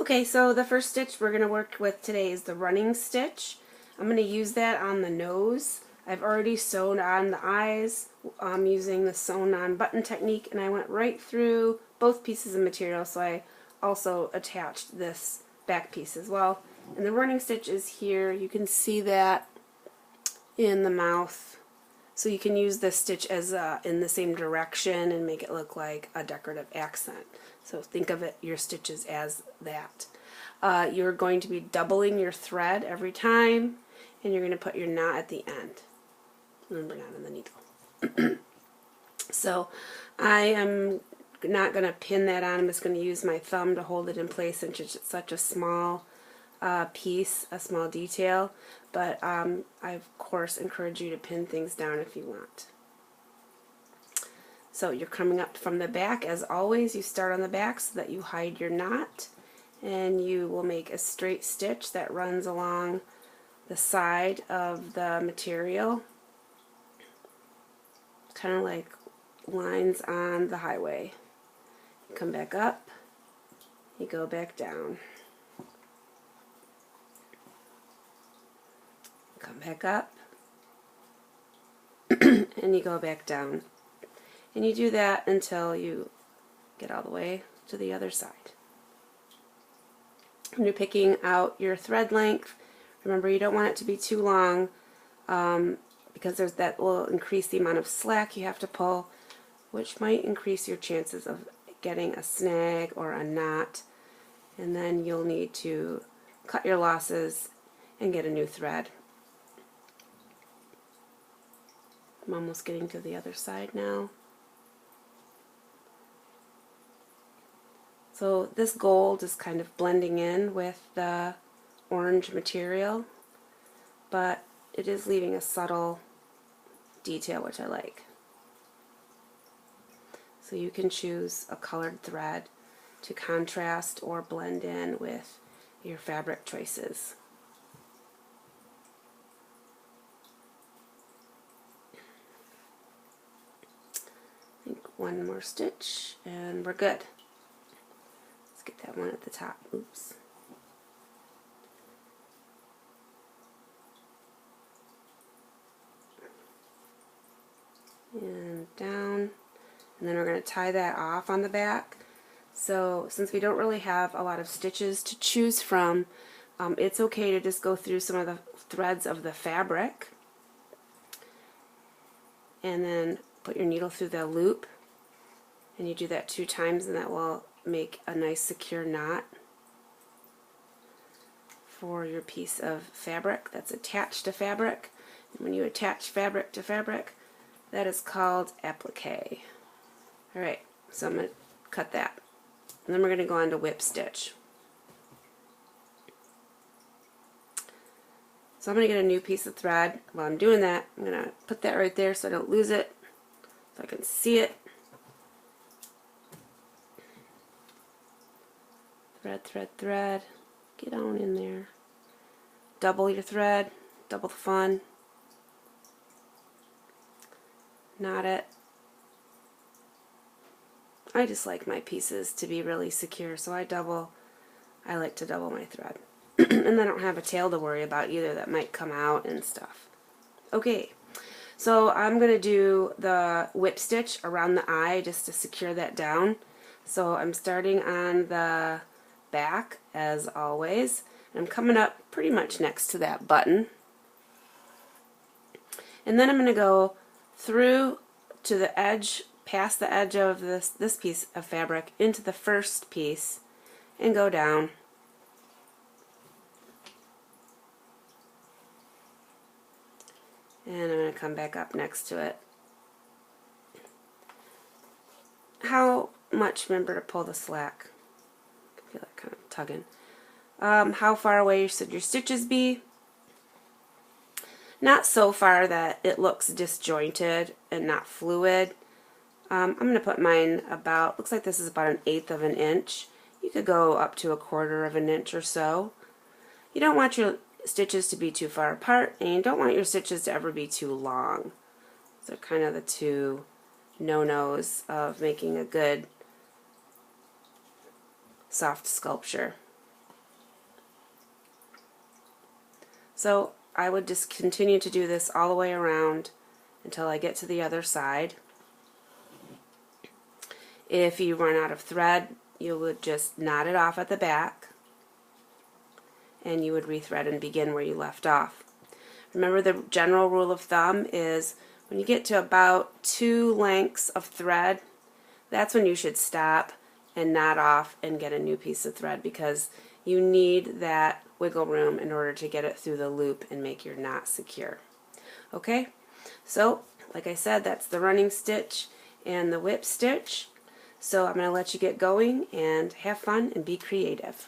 Okay, so the first stitch we're going to work with today is the running stitch. I'm going to use that on the nose. I've already sewed on the eyes using the sewn on button technique, and I went right through both pieces of material, so I also attached this back piece as well. And the running stitch is here. You can see that in the mouth. So you can use this stitch as in the same direction and make it look like a decorative accent. So think of it, your stitches as that. You're going to be doubling your thread every time, and you're going to put your knot at the end. Remember, not in the needle. So I am not going to pin that on. I'm just going to use my thumb to hold it in place since it's such a small piece, a small detail. But I, of course, encourage you to pin things down if you want. So you're coming up from the back. As always, you start on the back so that you hide your knot, and you will make a straight stitch that runs along the side of the material, kind of like lines on the highway. You come back up, you go back down. Come back up, and you go back down. And you do that until you get all the way to the other side. When you're picking out your thread length, remember you don't want it to be too long because that will increase the amount of slack you have to pull, which might increase your chances of getting a snag or a knot. And then you'll need to cut your losses and get a new thread. I'm almost getting to the other side now. So this gold is kind of blending in with the orange material, but it is leaving a subtle detail, which I like. So you can choose a colored thread to contrast or blend in with your fabric choices. I think one more stitch and we're good. Get that one at the top. Oops. And down. And then we're going to tie that off on the back. So since we don't really have a lot of stitches to choose from, it's okay to just go through some of the threads of the fabric and then put your needle through the loop. And you do that 2 times, and that will make a nice secure knot for your piece of fabric that's attached to fabric. And when you attach fabric to fabric, that is called applique. Alright, so I'm going to cut that. And then we're going to go on to whip stitch. So I'm going to get a new piece of thread. While I'm doing that, I'm going to put that right there so I don't lose it, so I can see it. Thread, thread, thread. Get on in there. Double your thread, double the fun. Knot it. I just like my pieces to be really secure, so I like to double my thread. And I don't have a tail to worry about either that might come out and stuff. Okay, so I'm going to do the whip stitch around the eye just to secure that down. So I'm starting on the back as always, and I'm coming up pretty much next to that button, and then I'm going to go through to the edge, past the edge of this piece of fabric into the first piece and go down. And I'm going to come back up next to it. How much, remember to pull the slack. I feel like kind of tugging. How far away should your stitches be? Not so far that it looks disjointed and not fluid. I'm going to put mine about, looks like this is about 1/8 of an inch. You could go up to 1/4 of an inch or so. You don't want your stitches to be too far apart, and you don't want your stitches to ever be too long. Those are kind of the two no-nos of making a good soft sculpture. So I would just continue to do this all the way around until I get to the other side. If you run out of thread, you would just knot it off at the back and you would rethread and begin where you left off. Remember, the general rule of thumb is when you get to about 2 lengths of thread, that's when you should stop and knot off and get a new piece of thread, because you need that wiggle room in order to get it through the loop and make your knot secure. Okay, so like I said, that's the running stitch and the whip stitch. So I'm going to let you get going and have fun and be creative.